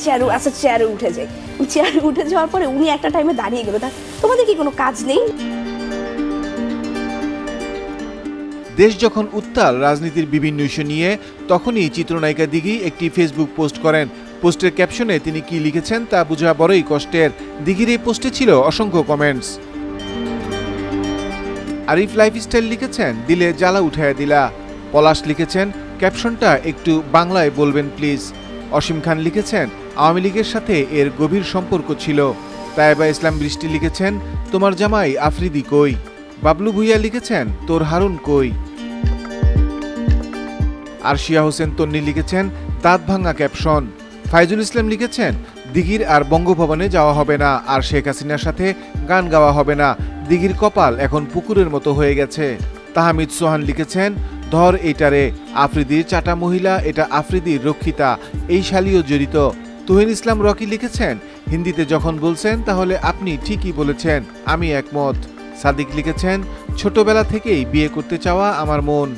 চেয়ারে উঠে যাই। চেয়ারে উঠে যাওয়ার পরে উনি একটা টাইমে দাঁড়িয়ে গেল, তোমাদের কি কোনো কাজ নেই? দেশ যখন উত্তাল রাজনীতির বিভিন্ন ইস্যু নিয়ে, তখনই চিত্রনায়িকা দিঘি একটি ফেসবুক পোস্ট করেন। পোস্টের ক্যাপশনে তিনি কি লিখেছেন তা বোঝা বড়ই কষ্টের। দিঘির এই পোস্টে ছিল অসংখ্য কমেন্টস। আরিফ লাইফস্টাইল লিখেছেন, দিলে জ্বালা উঠায়া দিলা। পলাশ লিখেছেন, ক্যাপশনটা একটু বাংলায় বলবেন প্লিজ। অসীম খান লিখেছেন, আওয়ামী লীগের সাথে এর গভীর সম্পর্ক ছিল। তায়েবা ইসলাম বৃষ্টি লিখেছেন, তোমার জামাই আফ্রিদি কই। বাবলু ভুইয়া লিখেছেন, তোর হারুন কই। আরশিয়া হোসেন তন্নি লিখেছেন, দাঁত ভাঙা ক্যাপশন। ফাইজুল ইসলাম লিখেছেন, দিঘির আর বঙ্গভবনে যাওয়া হবে না, আর শেখ হাসিনার সাথে গান গাওয়া হবে না। দিঘির কপাল এখন পুকুরের মতো হয়ে গেছে। তাহমিদ সোহান লিখেছেন, ধর এইটারে, আফ্রিদির চাটা মহিলা, এটা আফ্রিদির রক্ষিতা, এই শালিও জড়িত। তুহিন ইসলাম রকি লিখেছেন, হিন্দিতে যখন বলছেন তাহলে আপনি ঠিকই বলেছেন, আমি একমত। সাদিক লিখেছেন, ছোটবেলা থেকেই বিয়ে করতে চাওয়া আমার মন।